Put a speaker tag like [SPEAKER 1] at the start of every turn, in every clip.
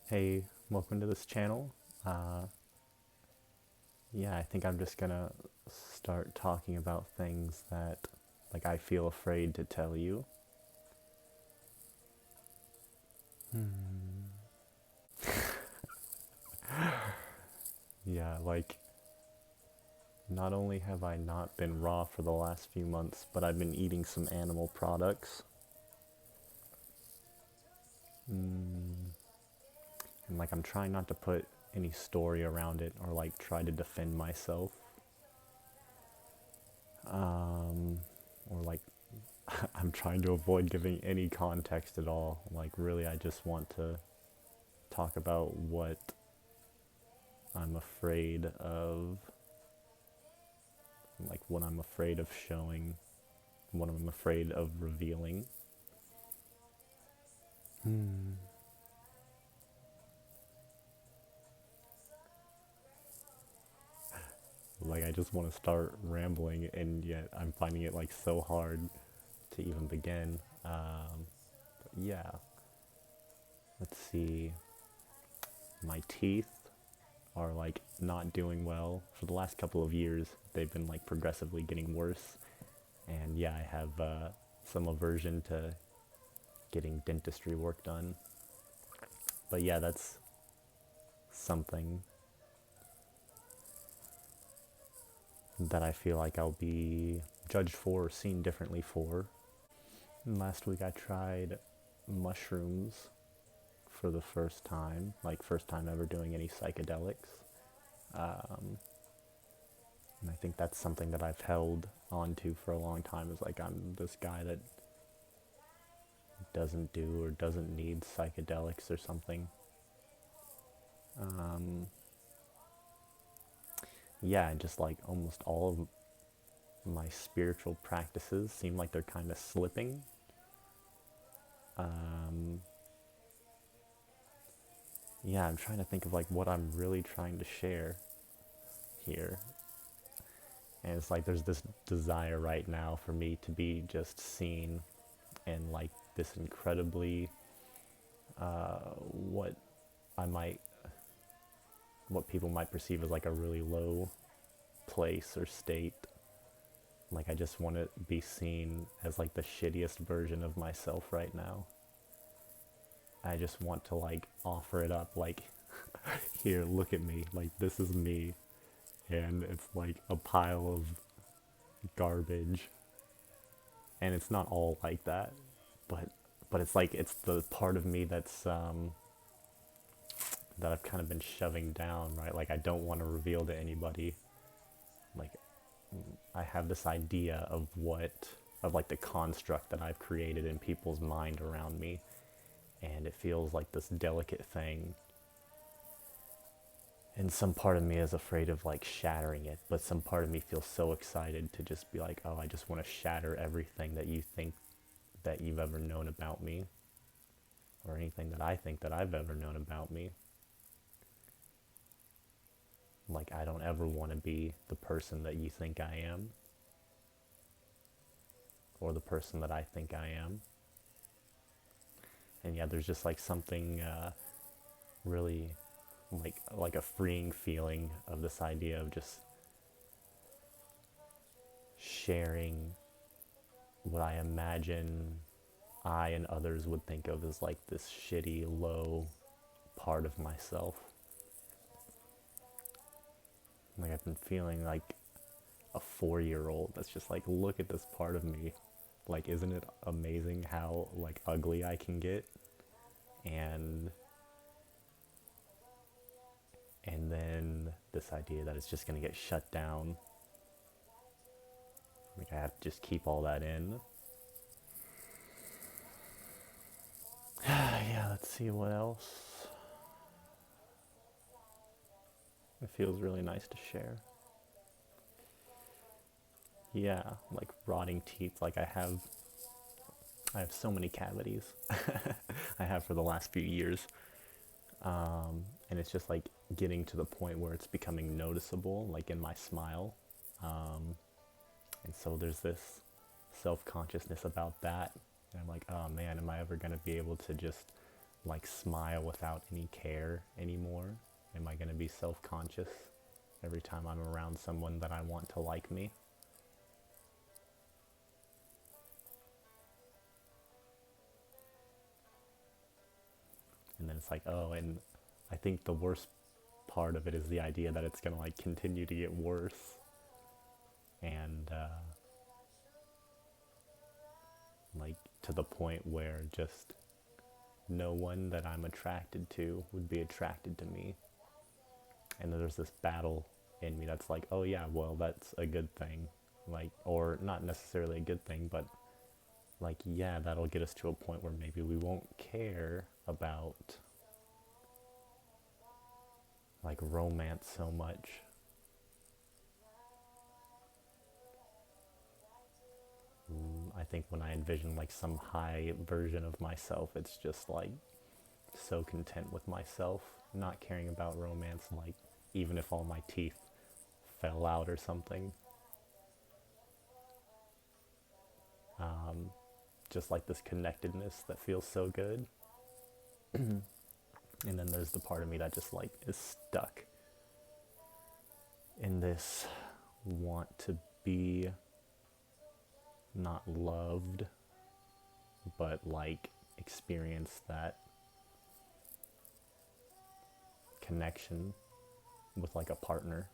[SPEAKER 1] Hey, welcome to this channel. Uh, yeah, I think I'm just gonna start talking about things that, like, I feel afraid to tell you. Yeah, like, not only have I not been raw for the last few months, but I've been eating some animal products. And, like, I'm trying not to put any story around it or, like, try to defend myself. Or, like, I'm trying to avoid giving any context at all. Like, really, I just want to talk about what I'm afraid of, like what I'm afraid of showing, what I'm afraid of revealing. Like, I just want to start rambling, and yet I'm finding it like so hard to even begin. But yeah, let's see. My teeth are like not doing well for the last couple of years. They've been like progressively getting worse, and yeah, I have some aversion to getting dentistry work done. But yeah, that's something that I feel like I'll be judged for or seen differently for. And last week I tried mushrooms for the first time, like first time ever doing any psychedelics. And I think that's something that I've held on to for a long time, is like I'm this guy that doesn't do or doesn't need psychedelics or something. Yeah, and just like almost all of my spiritual practices seem like they're kind of slipping. Yeah, I'm trying to think of like what I'm really trying to share here. And it's like there's this desire right now for me to be just seen in like this incredibly what I might what people might perceive as like a really low place or state. Like I just want to be seen as like the shittiest version of myself right now. I just want to like offer it up like here, look at me. Like this is me. And it's like a pile of garbage. And it's not all like that, but it's like it's the part of me that I've kind of been shoving down, right? Like I don't want to reveal to anybody. Like I have this idea of like the construct that I've created in people's mind around me, and it feels like this delicate thing. And some part of me is afraid of like shattering it, but some part of me feels so excited to just be like, oh, I just want to shatter everything that you think that you've ever known about me, or anything that I think that I've ever known about me. Like, I don't ever want to be the person that you think I am, or the person that I think I am. And yeah, there's just like something really like a freeing feeling of this idea of just sharing what I imagine I and others would think of as like this shitty, low part of myself. Like I've been feeling like a 4-year-old that's just like, look at this part of me. Like, isn't it amazing how like ugly I can get? And then this idea that it's just gonna get shut down. Like I have to just keep all that in. Yeah, let's see what else. It feels really nice to share. Yeah, like rotting teeth. Like I have so many cavities. I have for the last few years. And it's just like getting to the point where it's becoming noticeable, like in my smile. And so there's this self-consciousness about that. And I'm like, oh man, am I ever going to be able to just like smile without any care anymore? Am I going to be self-conscious every time I'm around someone that I want to like me? And then it's like, oh, and I think the worst part of it is the idea that it's going to like continue to get worse. And like to the point where just no one that I'm attracted to would be attracted to me. And there's this battle in me that's like, oh yeah, well, that's a good thing. Like, or not necessarily a good thing, but like, yeah, that'll get us to a point where maybe we won't care about like romance so much. I think when I envision like some high version of myself, it's just like so content with myself, not caring about romance, like even if all my teeth fell out or something. Just like this connectedness that feels so good. And then there's the part of me that just like is stuck in this want to be not loved, but like experience that connection with like a partner.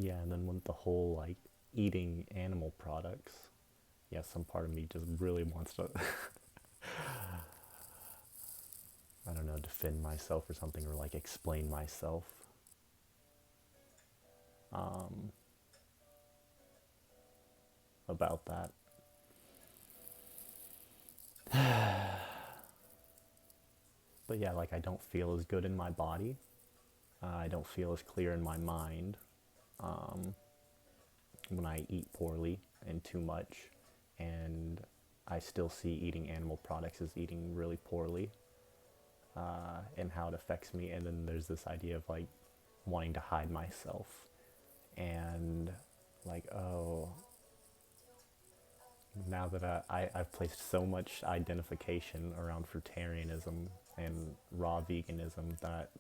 [SPEAKER 1] Yeah, and then with the whole like eating animal products, yeah, some part of me just really wants to, I don't know, defend myself or something, or like explain myself. Um, about that. But yeah, like I don't feel as good in my body. I don't feel as clear in my mind um, when I eat poorly and too much. And I still see eating animal products as eating really poorly and how it affects me. And then there's this idea of like wanting to hide myself and like, oh, now that I've placed so much identification around fruitarianism and raw veganism that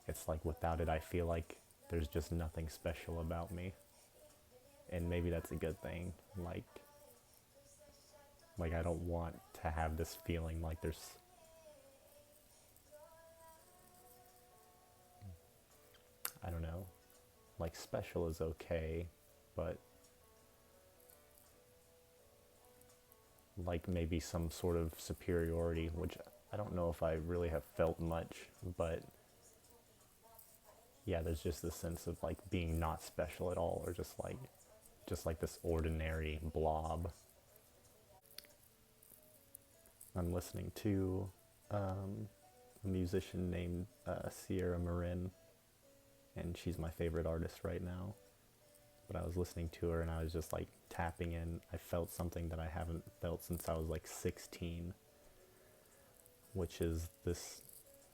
[SPEAKER 1] it's like without it, I feel like there's just nothing special about me. And maybe that's a good thing. Like I don't want to have this feeling like there's, I don't know, like special is okay, but like maybe some sort of superiority, which I don't know if I really have felt much, but yeah, there's just this sense of like being not special at all, or just like this ordinary blob. I'm listening to a musician named Sierra Marin, and she's my favorite artist right now. But I was listening to her and I was just like tapping in. I felt something that I haven't felt since I was like 16, which is this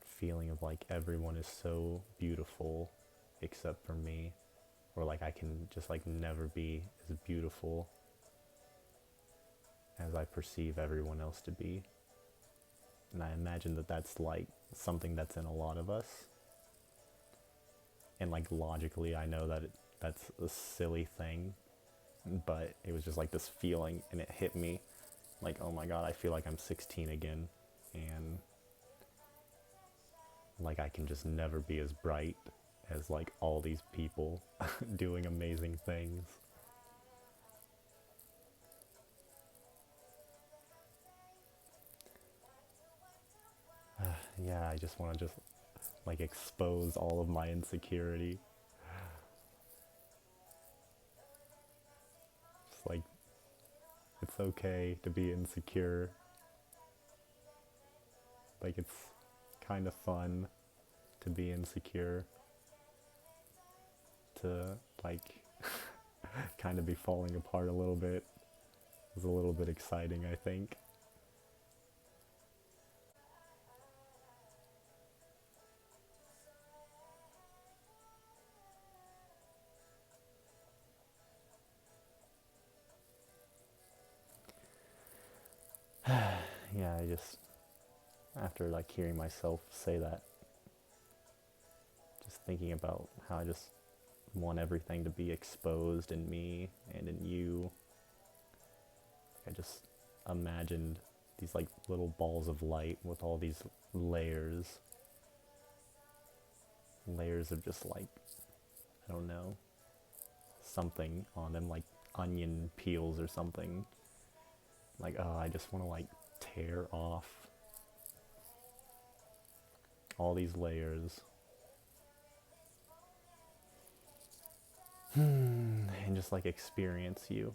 [SPEAKER 1] feeling of like everyone is so beautiful except for me, or like I can just like never be as beautiful as I perceive everyone else to be. And I imagine that that's like something that's in a lot of us. And like logically, I know that that's a silly thing, but it was just like this feeling, and it hit me like, oh my god, I feel like I'm 16 again, and like I can just never be as bright as like all these people doing amazing things. Yeah, I just want to just like expose all of my insecurity. Just like it's okay to be insecure. Like it's kind of fun to be insecure. To like kind of be falling apart a little bit. It was a little bit exciting, I think. Yeah, I just, after like hearing myself say that, just thinking about how I just want everything to be exposed in me and in you. I just imagined these like little balls of light with all these layers. Layers of just like, I don't know, something on them, like onion peels or something. Like, oh, I just want to like tear off all these layers and just like experience you.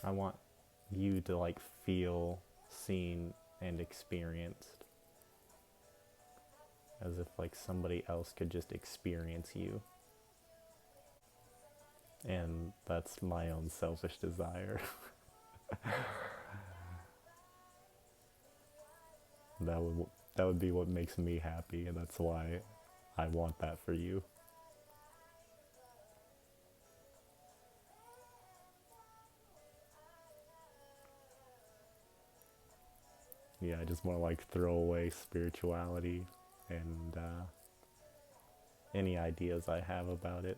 [SPEAKER 1] I want you to like feel seen and experienced as if like somebody else could just experience you. And that's my own selfish desire. that would that would be what makes me happy, and that's why I want that for you. Yeah, I just want to like throw away spirituality and any ideas I have about it.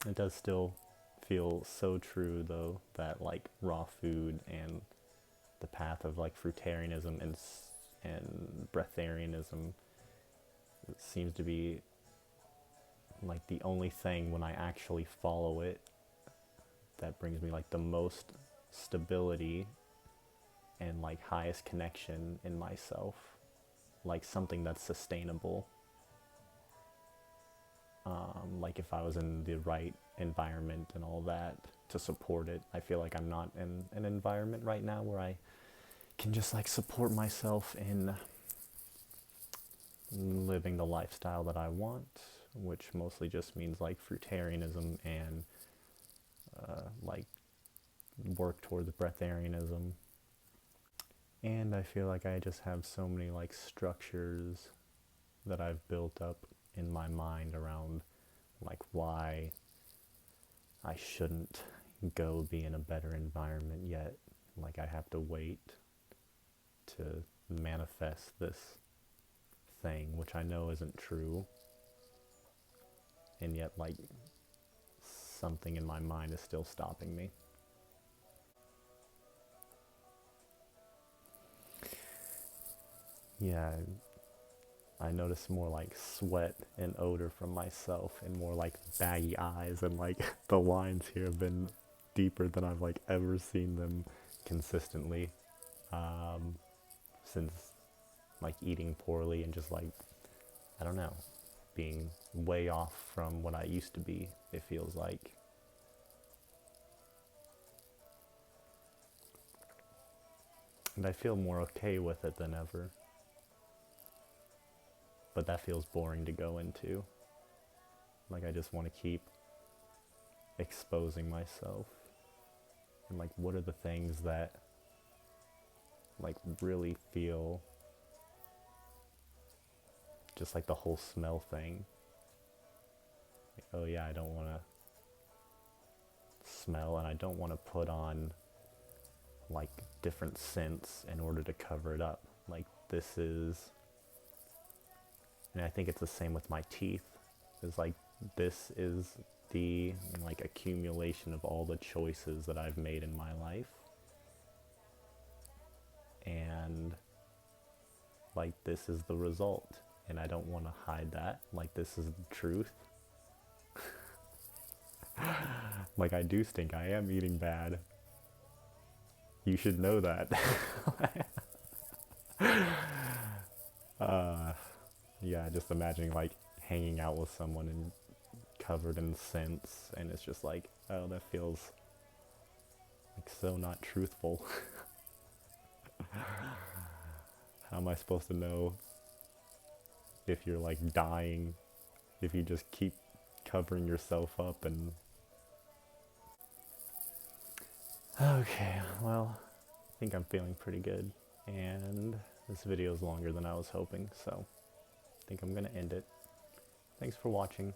[SPEAKER 1] It does still feel so true though that like raw food and the path of like fruitarianism and breatharianism seems to be like the only thing when I actually follow it that brings me like the most stability and like highest connection in myself, like something that's sustainable. Like if I was in the right environment and all that to support it, I feel like I'm not in an environment right now where I can just like support myself in living the lifestyle that I want, which mostly just means like fruitarianism and like work towards breatharianism. And I feel like I just have so many like structures that I've built up in my mind around like why I shouldn't go be in a better environment yet. Like I have to wait to manifest this thing, which I know isn't true. And yet like something in my mind is still stopping me. Yeah, I notice more like sweat and odor from myself and more like baggy eyes, and like the lines here have been deeper than I've like ever seen them consistently since like eating poorly and just like, I don't know, being way off from what I used to be, it feels like. And I feel more okay with it than ever. But that feels boring to go into. Like I just want to keep exposing myself. And like what are the things that like really feel just like the whole smell thing. Like, oh yeah, I don't want to smell and I don't want to put on like different scents in order to cover it up. Like this is, and I think it's the same with my teeth. It's like this is the like accumulation of all the choices that I've made in my life. And like this is the result. And I don't want to hide that. Like this is the truth. Like I do stink. I am eating bad. You should know that. Yeah, just imagining like hanging out with someone and covered in scents, and it's just like, oh, that feels like so not truthful. How am I supposed to know if you're like dying if you just keep covering yourself up? And okay, well, I think I'm feeling pretty good, and this video is longer than I was hoping, so I think I'm gonna end it. Thanks for watching.